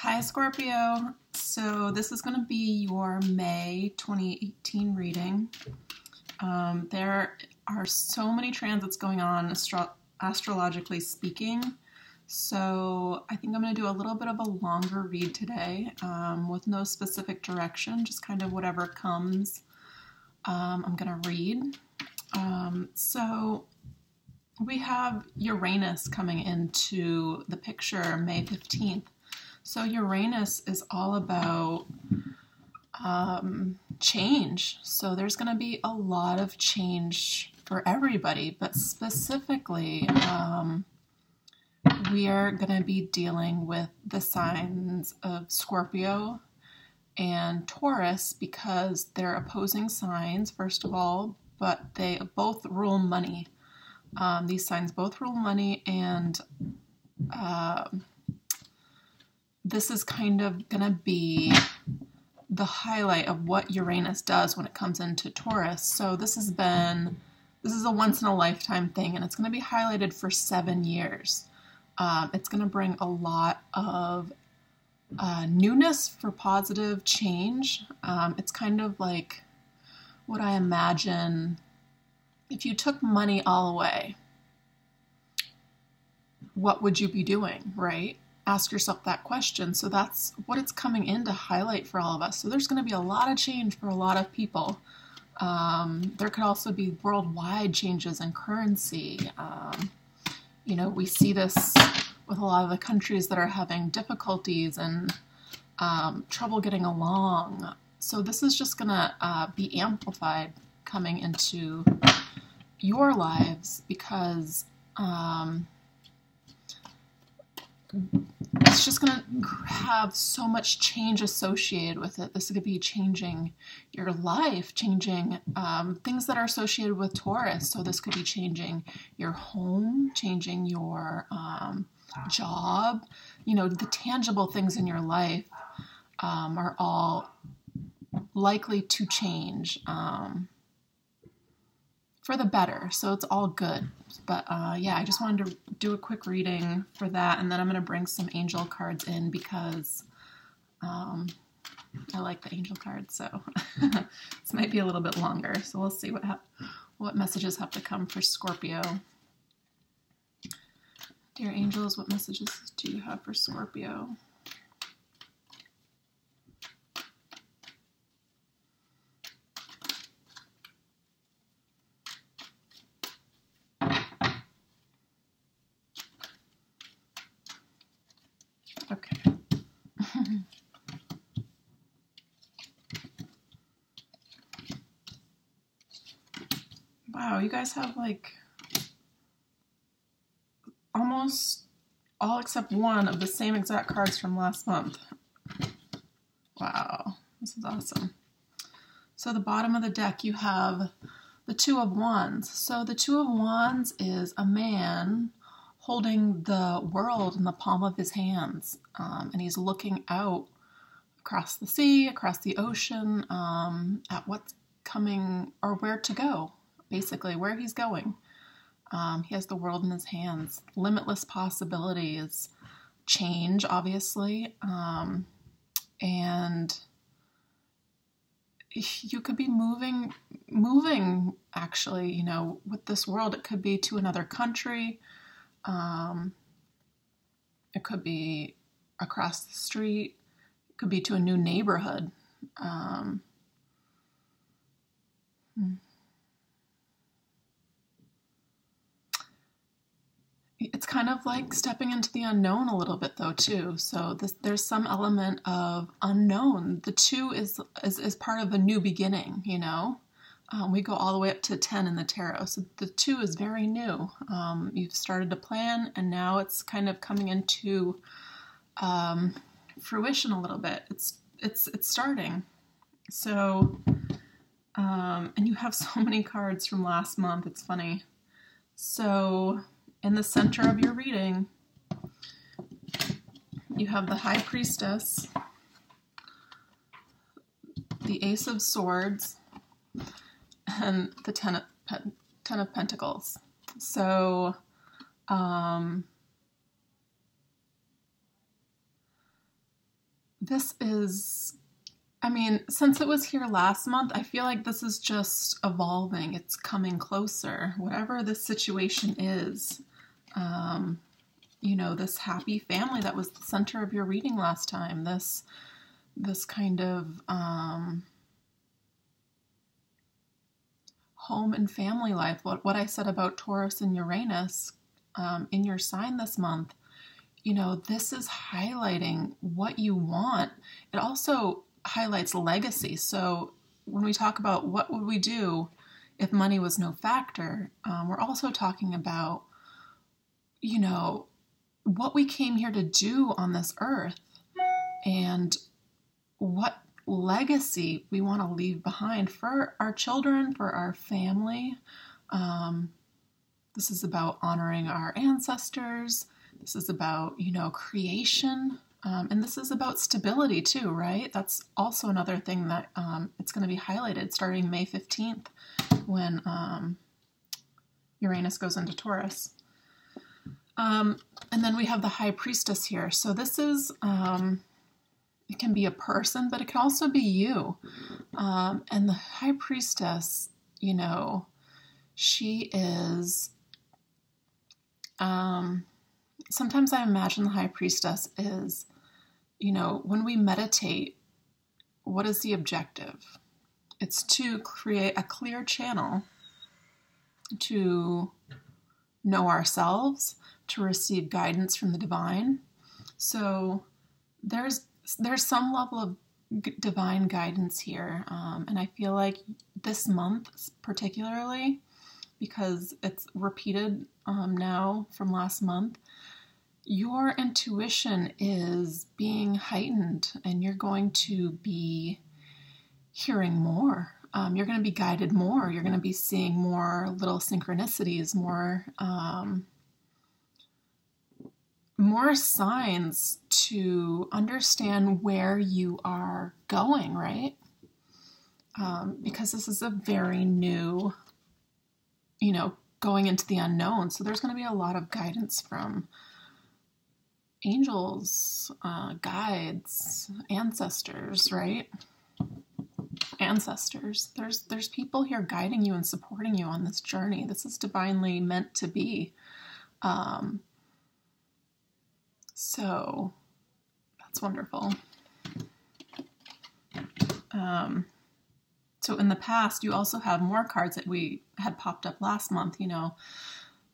Hi Scorpio, so this is going to be your May 2018 reading. There are so many transits going on astrologically speaking, so I think I'm going to do a little bit of a longer read today with no specific direction, just kind of whatever comes I'm going to read. So we have Uranus coming into the picture May 15th. So Uranus is all about change. So there's going to be a lot of change for everybody, but specifically we are going to be dealing with the signs of Scorpio and Taurus because they're opposing signs, first of all, but they both rule money. These signs both rule money, and this is kind of going to be the highlight of what Uranus does when it comes into Taurus. So this is a once in a lifetime thing, and it's going to be highlighted for 7 years. It's going to bring a lot of newness for positive change. It's kind of like what I imagine if you took money all away. What would you be doing, right? Ask yourself that question. So that's what it's coming in to highlight for all of us. So there's going to be a lot of change for a lot of people. There could also be worldwide changes in currency. We see this with a lot of the countries that are having difficulties and trouble getting along. So this is just going to be amplified coming into your lives because it's just going to have so much change associated with it. This could be changing your life, changing things that are associated with Taurus. So this could be changing your home, changing your job. The tangible things in your life are all likely to change for the better. So it's all good. But I just wanted to do a quick reading for that, and then I'm going to bring some angel cards in because I like the angel cards, so this might be a little bit longer. So we'll see what messages have to come for Scorpio. Dear angels, what messages do you have for Scorpio? Okay. Wow, you guys have like almost all except one of the same exact cards from last month. Wow, this is awesome. So the bottom of the deck, you have the Two of Wands. So the Two of Wands is a man holding the world in the palm of his hands, and he's looking out across the sea, across the ocean, at what's coming or where to go, basically where he's going. He has the world in his hands, limitless possibilities, change, obviously, and you could be moving actually, with this world. It could be to another country. It could be across the street. It could be to a new neighborhood. It's kind of like stepping into the unknown a little bit, though, too. So there's some element of unknown. The 2 is part of a new beginning, We go all the way up to 10 in the tarot. So the 2 is very new. You've started to plan, and now it's kind of coming into fruition a little bit. It's starting. So, and you have so many cards from last month. It's funny. So in the center of your reading, you have the High Priestess, the Ace of Swords, and the Ten of Pentacles. So this is, I mean, since it was here last month, I feel like this is just evolving. It's coming closer. Whatever this situation is, you know, this happy family that was the center of your reading last time, this kind of home and family life, what I said about Taurus and Uranus in your sign this month, you know, this is highlighting what you want. It also highlights legacy. So when we talk about what would we do if money was no factor, we're also talking about, you know, what we came here to do on this earth and what legacy we want to leave behind for our children, for our family. This is about honoring our ancestors. This is about, you know, creation. And this is about stability too, right? That's also another thing that it's going to be highlighted starting May 15th when Uranus goes into Taurus. And then we have the High Priestess here. So this is, it can be a person, but it can also be you. And the High Priestess, you know, she is, sometimes I imagine the High Priestess is, you know, when we meditate, what is the objective? It's to create a clear channel to know ourselves, to receive guidance from the divine. So there's some level of divine guidance here. And I feel like this month particularly, because it's repeated now from last month, your intuition is being heightened and you're going to be hearing more. You're going to be guided more. You're going to be seeing more little synchronicities, more signs to understand where you are going, right? Because this is a very new, you know, going into the unknown. So there's going to be a lot of guidance from angels, guides, ancestors, right? Ancestors. There's people here guiding you and supporting you on this journey. This is divinely meant to be. So that's wonderful. So in the past, you also have more cards that we had popped up last month, you know,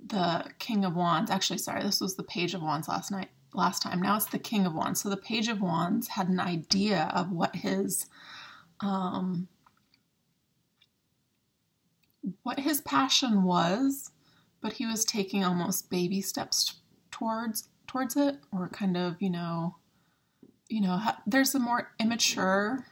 the King of Wands. Actually, sorry, this was the Page of Wands last time. Now it's the King of Wands. So the Page of Wands had an idea of what his passion was, but he was taking almost baby steps towards it, or kind of, you know, there's a more immature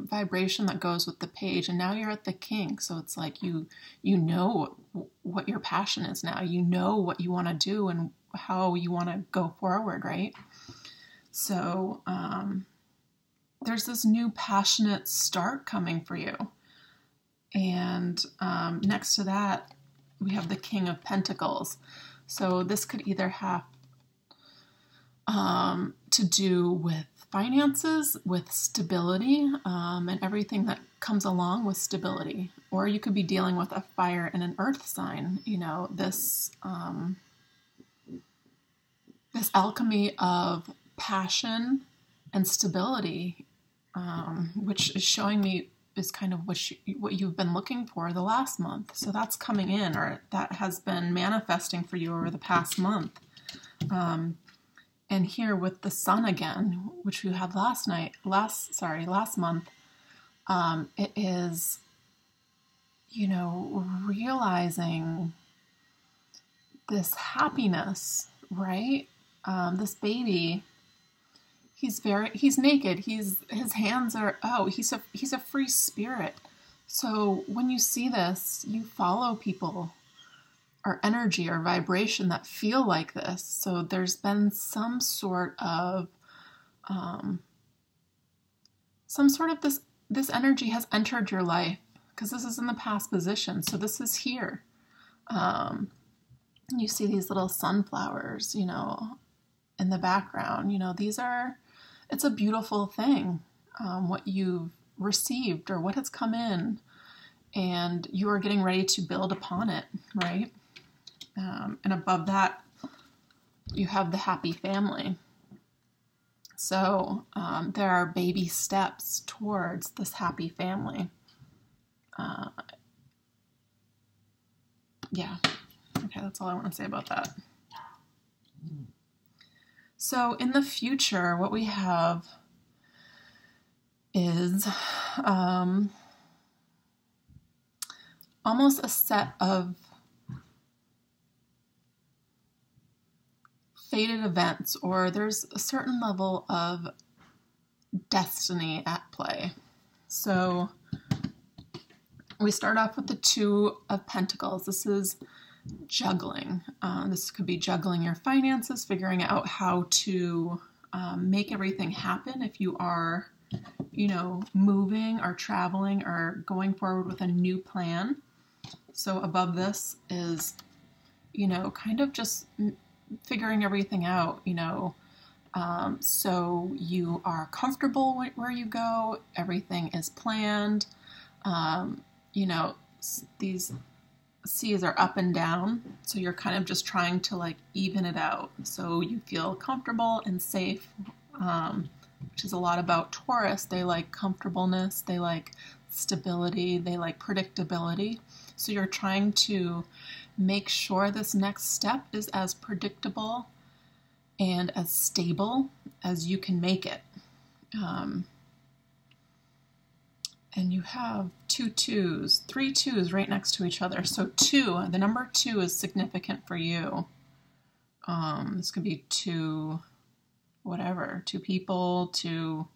vibration that goes with the Page, and now you're at the King, so it's like you know what your passion is now. You know what you want to do and how you want to go forward, right? So there's this new passionate start coming for you. And next to that, we have the King of Pentacles. So this could either have to do with finances, with stability, and everything that comes along with stability. Or you could be dealing with a fire and an earth sign. You know, this alchemy of passion and stability, which is showing me is kind of what you've been looking for the last month. So that's coming in, or that has been manifesting for you over the past month. And here with the Sun again, which we had last month, it is, you know, realizing this happiness, right? This baby, he's naked. His hands are out. He's a free spirit. So when you see this, you follow people or energy or vibration that feel like this. So there's been some sort of this energy has entered your life, because this is in the past position. So this is here. You see these little sunflowers, you know, in the background. You know, these are it's a beautiful thing, what you've received or what has come in, and you are getting ready to build upon it, right? And above that, you have the happy family. So there are baby steps towards this happy family. Yeah. Okay, that's all I want to say about that. So in the future, what we have is almost a set of fated events, or there's a certain level of destiny at play. So we start off with the Two of Pentacles. This is juggling. This could be juggling your finances, figuring out how to make everything happen if you are, moving or traveling or going forward with a new plan. So above this is, kind of just figuring everything out, so you are comfortable where you go, everything is planned, these seas are up and down, so you're kind of just trying to even it out so you feel comfortable and safe, which is a lot about Taurus. They like comfortableness, they like stability, they like predictability. So you're trying to make sure this next step is as predictable and as stable as you can make it. And you have 2 2s, 3 2s right next to each other. So the number 2 is significant for you. This could be 2 people, 2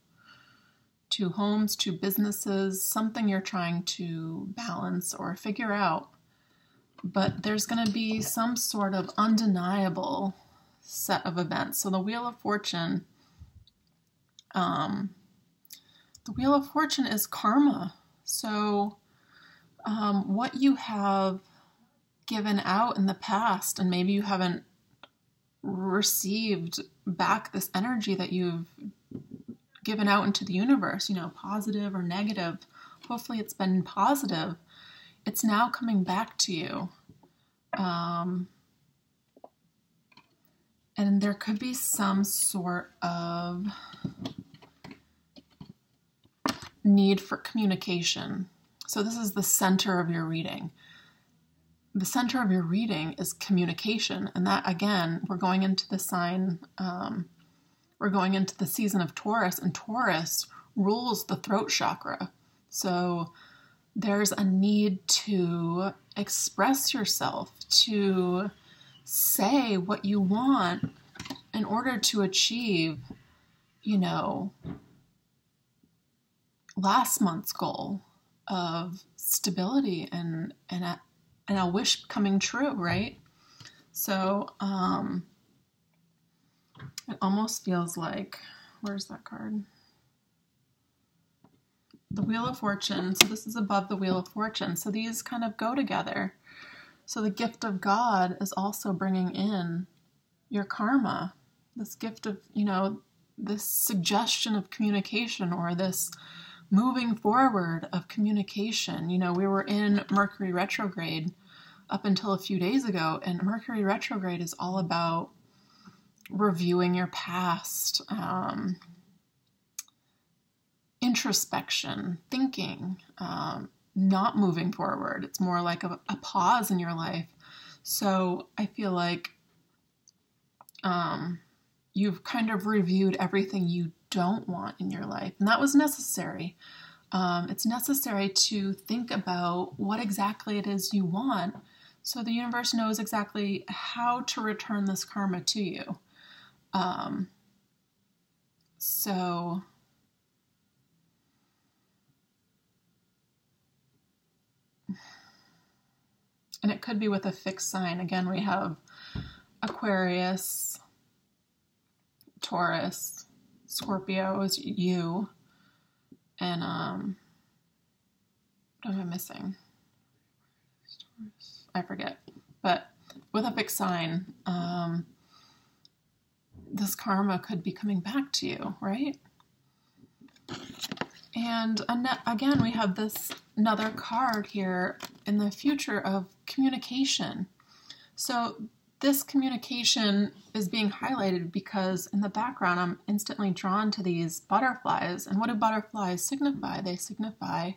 homes, 2 businesses, something you're trying to balance or figure out. But there's going to be some sort of undeniable set of events. So the Wheel of Fortune, is karma. So what you have given out in the past, and maybe you haven't received back this energy that you've given out into the universe, positive or negative. Hopefully it's been positive. It's now coming back to you. And there could be some sort of need for communication. So this is the center of your reading. The center of your reading is communication. And that, again, we're going into the season of Taurus, and Taurus rules the throat chakra. So there's a need to express yourself, to say what you want in order to achieve, last month's goal of stability and a wish coming true, right? So it almost feels like, where's that card? The Wheel of Fortune. So this is above the Wheel of Fortune. So these kind of go together. So the gift of God is also bringing in your karma. This gift of, this suggestion of communication, or this moving forward of communication. We were in Mercury retrograde up until a few days ago, and Mercury retrograde is all about reviewing your past, introspection, thinking, not moving forward. It's more like a pause in your life. So I feel like you've kind of reviewed everything you don't want in your life, and that was necessary. It's necessary to think about what exactly it is you want, so the universe knows exactly how to return this karma to you. And it could be with a fixed sign. Again, we have Aquarius, Taurus, Scorpio is you, and what am I missing? I forget. But with a fixed sign, this karma could be coming back to you, right? And again, we have this another card here in the future of communication. So this communication is being highlighted because in the background, I'm instantly drawn to these butterflies. And what do butterflies signify? They signify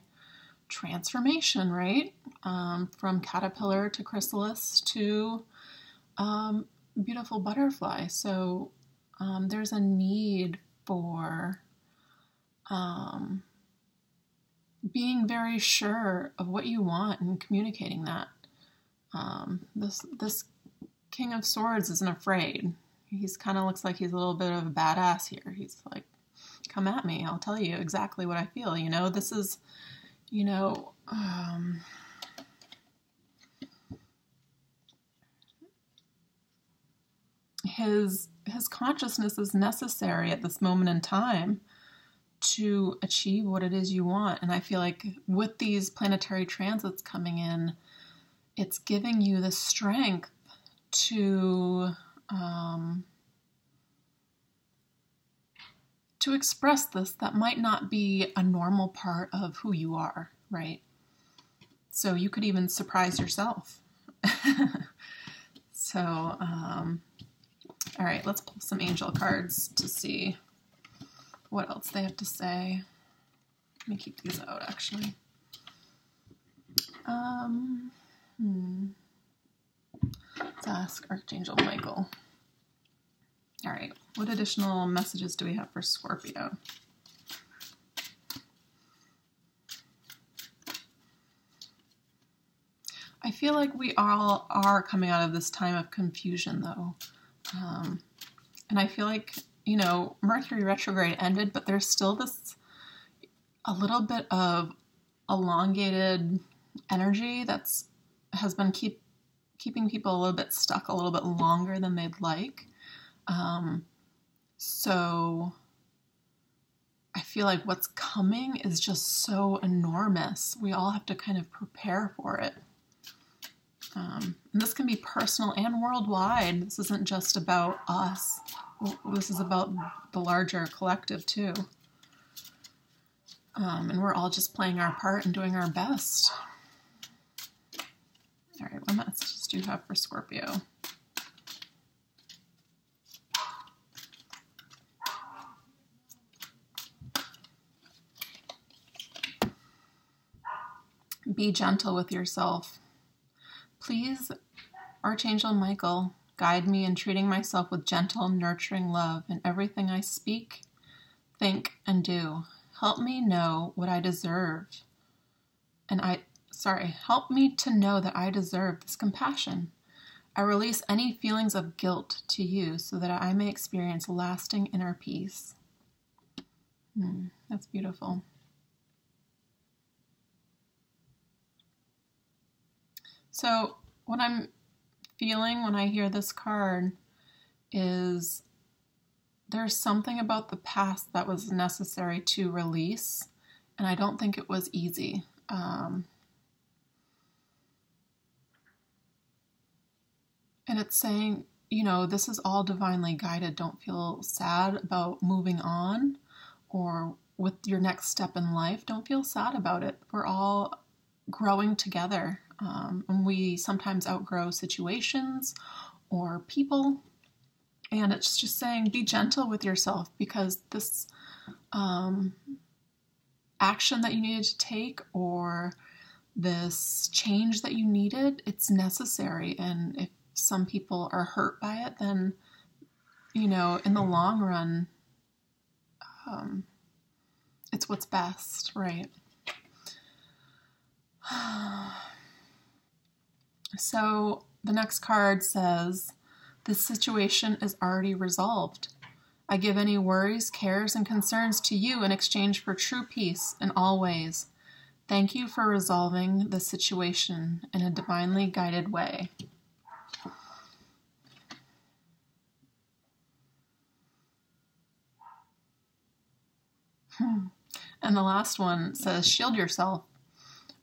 transformation, right? From caterpillar to chrysalis to beautiful butterfly. So there's a need for being very sure of what you want and communicating that. This King of Swords isn't afraid. He's kind of looks like he's a little bit of a badass here. He's like, come at me. I'll tell you exactly what I feel. You know, this is, you know, his consciousness is necessary at this moment in time to achieve what it is you want. And I feel like with these planetary transits coming in, it's giving you the strength to express this that might not be a normal part of who you are, right? So you could even surprise yourself. So, all right, let's pull some angel cards to see what else they have to say. Let me keep these out, actually. Let's ask Archangel Michael. All right, what additional messages do we have for Scorpio? I feel like we all are coming out of this time of confusion, though. And I feel like, you know, Mercury retrograde ended, but there's still this, a little bit of elongated energy has been keeping people a little bit stuck a little bit longer than they'd like. So I feel like what's coming is just so enormous. We all have to kind of prepare for it. And this can be personal and worldwide. This isn't just about us. This is about the larger collective too. And we're all just playing our part and doing our best. All right, what messages do you have for Scorpio? Be gentle with yourself. Please, Archangel Michael, guide me in treating myself with gentle, nurturing love in everything I speak, think, and do. Help me know what I deserve. Help me to know that I deserve this compassion. I release any feelings of guilt to you so that I may experience lasting inner peace. That's beautiful. So what I'm feeling when I hear this card is there's something about the past that was necessary to release, and I don't think it was easy. And it's saying, you know, this is all divinely guided. Don't feel sad about moving on or with your next step in life. Don't feel sad about it. We're all growing together. And we sometimes outgrow situations or people. And it's just saying, be gentle with yourself, because this action that you needed to take or this change that you needed, it's necessary. And if some people are hurt by it, then, you know, in the long run, it's what's best, right? So the next card says, this situation is already resolved. I give any worries, cares, and concerns to you in exchange for true peace in all ways. Thank you for resolving the situation in a divinely guided way. And the last one says, shield yourself.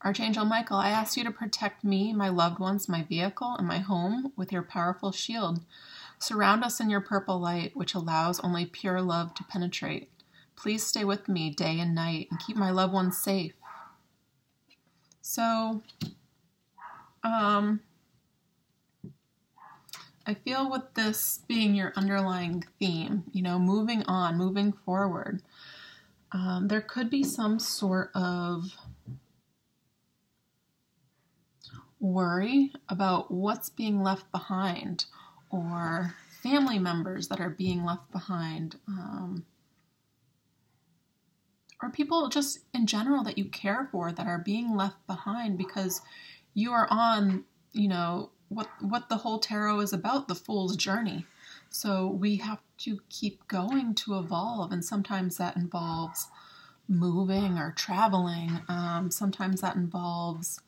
Archangel Michael, I ask you to protect me, my loved ones, my vehicle, and my home with your powerful shield. Surround us in your purple light, which allows only pure love to penetrate. Please stay with me day and night and keep my loved ones safe. So, I feel with this being your underlying theme, moving on, moving forward, there could be some sort of worry about what's being left behind, or family members that are being left behind, or people just in general that you care for that are being left behind because you are on, what the whole tarot is about, the Fool's journey. So we have to keep going to evolve, and sometimes that involves moving or traveling. Sometimes that involves,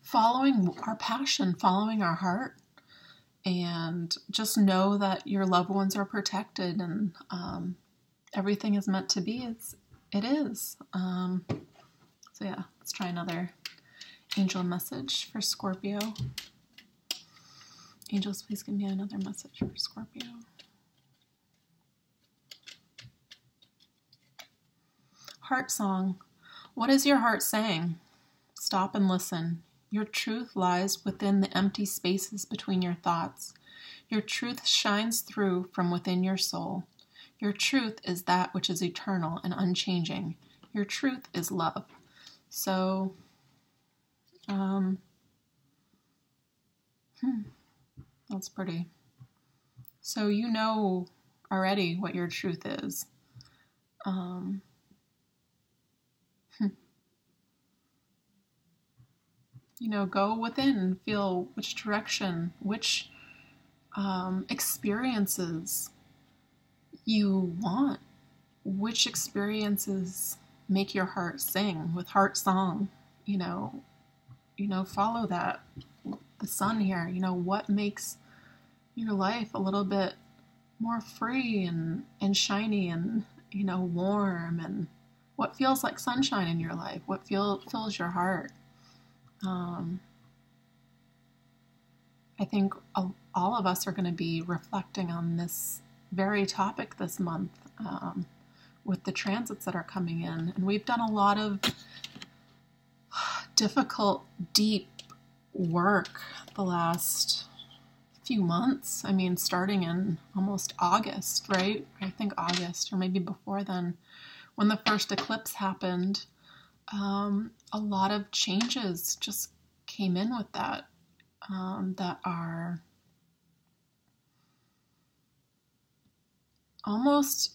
following our passion, following our heart, and just know that your loved ones are protected, and everything is meant to be. It is. So yeah, let's try another angel message for Scorpio. Angels, please give me another message for Scorpio. Heart song. What is your heart saying? Stop and listen. Your truth lies within the empty spaces between your thoughts. Your truth shines through from within your soul. Your truth is that which is eternal and unchanging. Your truth is love. So, that's pretty. So you know already what your truth is. Go within and feel which direction, which experiences you want, which experiences make your heart sing with heart song. Follow that. The sun here, what makes your life a little bit more free and shiny and, warm, and what feels like sunshine in your life, what fills your heart. I think all of us are going to be reflecting on this very topic this month with the transits that are coming in. And we've done a lot of difficult, deep work the last few months. I mean, starting in almost August, right? I think August, or maybe before then, when the first eclipse happened, a lot of changes just came in with that, that are almost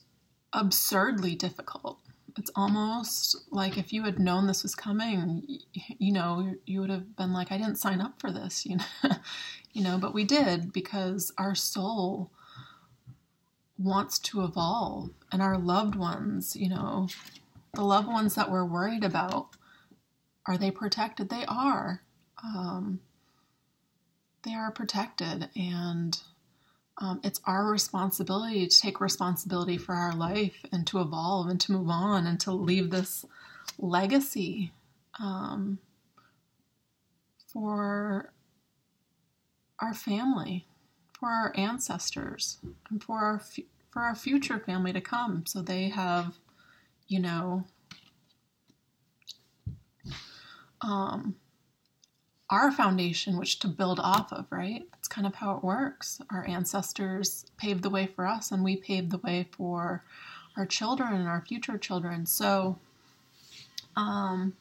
absurdly difficult. It's almost like if you had known this was coming, you would have been like, I didn't sign up for this, but we did, because our soul wants to evolve, and our loved ones, the loved ones that we're worried about, are they protected? They are. They are protected, and it's our responsibility to take responsibility for our life and to evolve and to move on and to leave this legacy for our family, for our ancestors, and for our future family to come, so they have, our foundation, which to build off of, right? That's kind of how it works. Our ancestors paved the way for us, and we paved the way for our children and our future children. So I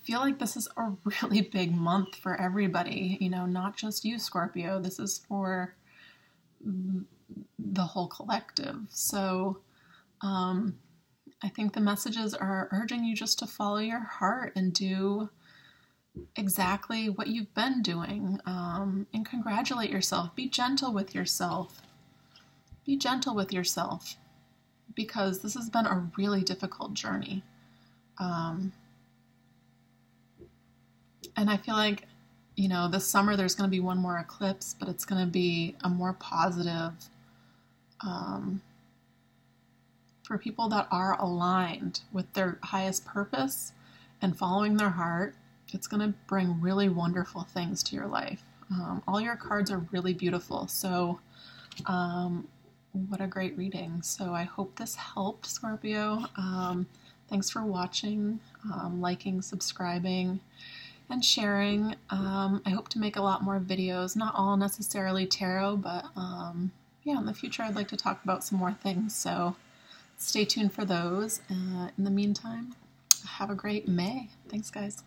feel like this is a really big month for everybody, not just you, Scorpio. This is for the whole collective. So I think the messages are urging you just to follow your heart and do exactly what you've been doing, and congratulate yourself. Be gentle with yourself. Be gentle with yourself, because this has been a really difficult journey. And I feel like, this summer there's going to be one more eclipse, but it's going to be a more positive, for people that are aligned with their highest purpose and following their heart. It's going to bring really wonderful things to your life. All your cards are really beautiful. So what a great reading. So I hope this helped, Scorpio. Thanks for watching, liking, subscribing, and sharing. I hope to make a lot more videos, not all necessarily tarot, but yeah, in the future I'd like to talk about some more things, so stay tuned for those. In the meantime, have a great May. Thanks, guys.